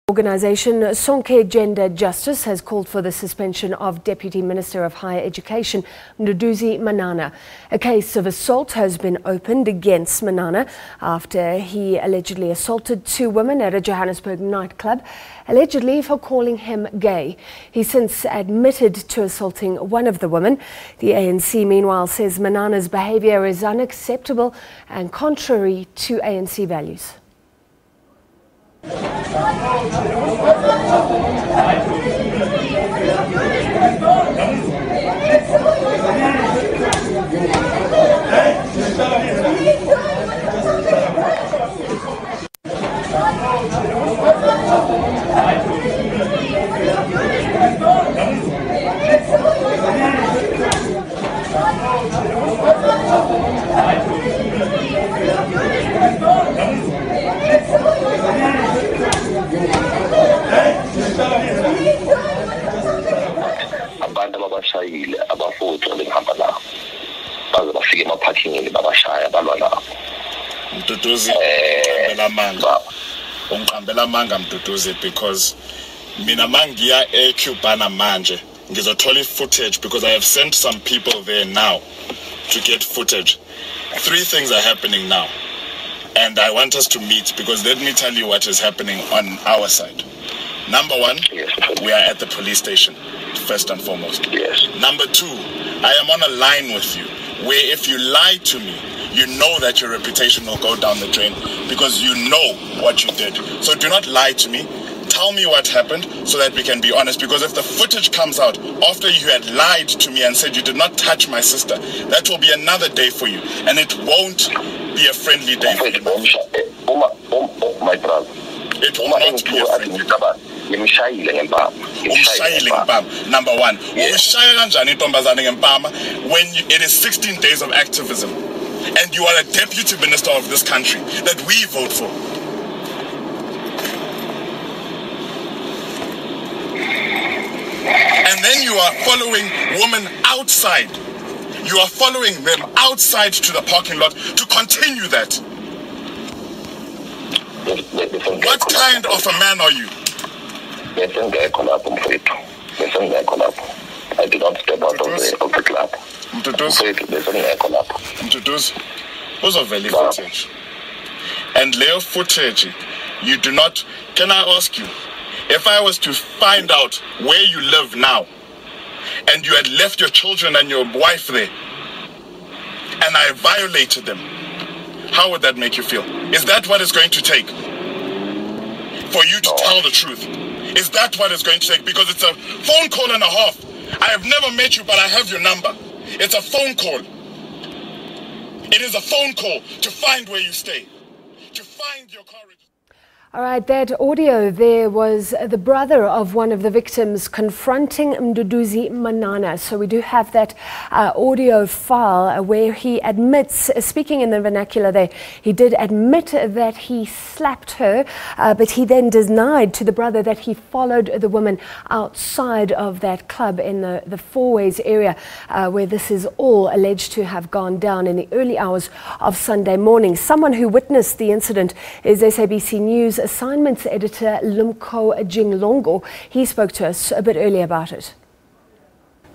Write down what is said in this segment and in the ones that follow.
Organisation Sonke Gender Justice has called for the suspension of Deputy Minister of Higher Education Mduduzi Manana. A case of assault has been opened against Manana after he allegedly assaulted two women at a Johannesburg nightclub, allegedly for calling him gay. He since admitted to assaulting one of the women. The ANC, meanwhile, says Manana's behaviour is unacceptable and contrary to ANC values. Abantu abashayile abafuthi abehamba nabo baze bafike emaphakingeni babashaya balwa nabo. Mduduzi ungiqambela amanga Mduduzi, because mina mangiya eCubana manje ngizothola footage, because I have sent some people there now to get footage. 3 things are happening now, and I want us to meet, because let me tell you what is happening on our side. Number 1, yes, we are at the police station, first and foremost. Yes. Number 2, I am on a line with you, where if you lie to me, you know that your reputation will go down the drain, because you know what you did. So do not lie to me. Tell me what happened so that we can be honest, because if the footage comes out after you had lied to me and said you did not touch my sister, that will be another day for you, and it won't be a friendly day for you. My brother. It will not be a friendly day. Number 1, when it is 16 days of activism and you are a deputy minister of this country that we vote for. And then you are following women outside. You are following them outside to the parking lot to continue that. What kind of a man are you? I did not step out of the club. Mduduzi, those are valid footage. And Leo footage, you do not. Can I ask you, if I was to find out where you live now, and you had left your children and your wife there, and I violated them, how would that make you feel? Is that what it's going to take for you to tell the truth? Is that what it's going to take? Because it's a phone call and a half. I have never met you, but I have your number. It's a phone call. It is a phone call to find where you stay, to find your courage. All right, that audio there was the brother of one of the victims confronting Mduduzi Manana. So we do have that audio file where he admits, speaking in the vernacular there, he did admit that he slapped her, but he then denied to the brother that he followed the woman outside of that club in the Fourways area, where this is all alleged to have gone down in the early hours of Sunday morning. Someone who witnessed the incident is SABC News assignments editor Lumko Jinglongo. He spoke to us a bit earlier about it.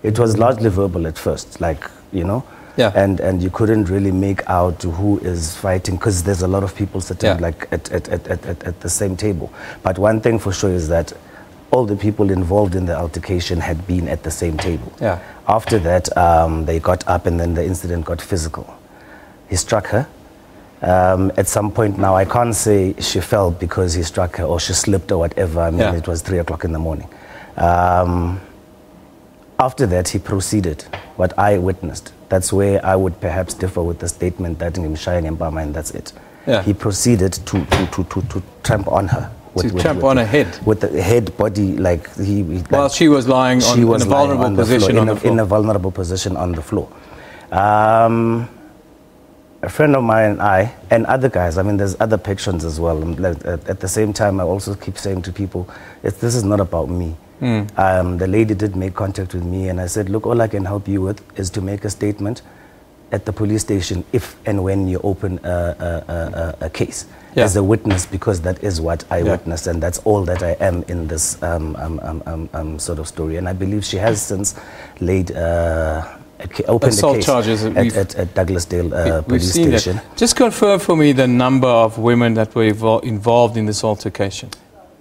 It was largely verbal at first, like, you know, and you couldn't really make out who is fighting, because there's a lot of people sitting like at the same table. But one thing for sure is that all the people involved in the altercation had been at the same table. After that, they got up and then the incident got physical. He struck her. At some point now, I can't say she fell because he struck her or she slipped or whatever. I mean, it was 3 o'clock in the morning. After that, he proceeded, what I witnessed. That's where I would perhaps differ with the statement that Ngimshaya Ngempama and that's it. He proceeded to tramp on her. Tramp on her head? With the head, body, like while she was lying in a vulnerable position on the floor. In a vulnerable position on the floor. A friend of mine and I, and other guys, I mean, there's other patrons as well. At the same time, I also keep saying to people, this is not about me. The lady did make contact with me, and I said, look, all I can help you with is to make a statement at the police station if and when you open a case as a witness, because that is what I witnessed, and that's all that I am in this sort of story. And I believe she has since laid opened a case charges at Douglasdale police station. That. Just confirm for me the number of women that were involved in this altercation.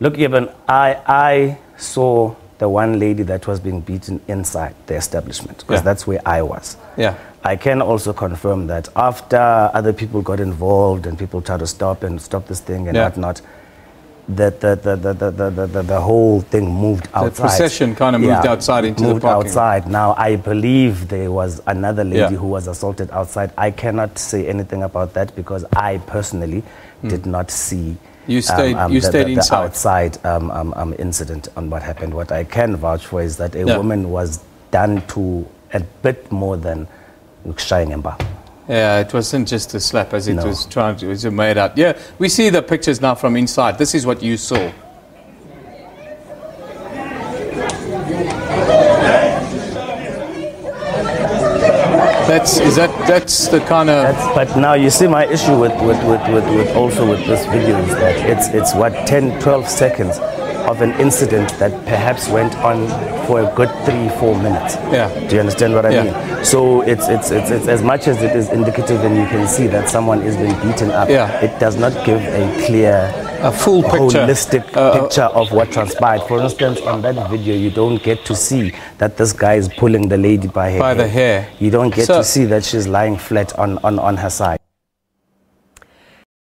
Look, Eben, I saw the one lady that was being beaten inside the establishment, because that's where I was. Yeah. I can also confirm that after other people got involved and people tried to stop this thing and whatnot, that the whole thing moved outside. The procession kind of moved outside into the parking. Moved outside. Now, I believe there was another lady who was assaulted outside. I cannot say anything about that because I personally did not see you stayed inside. The outside incident on what happened. What I can vouch for is that a woman was done to a bit more than shying and bar. Yeah, it wasn't just a slap as it was trying to, it was made out. Yeah, we see the pictures now from inside. This is what you saw. That's the kind of. But now you see my issue with this video is that it's what 10-12 seconds of an incident that perhaps went on for a good 3-4 minutes. Yeah. Do you understand what I mean? So it's as much as it is indicative and you can see that someone is being beaten up, it does not give a clear, full picture, holistic picture of what transpired. For instance, on that video, you don't get to see that this guy is pulling the lady by her hair. The hair. You don't get to see that she's lying flat on her side.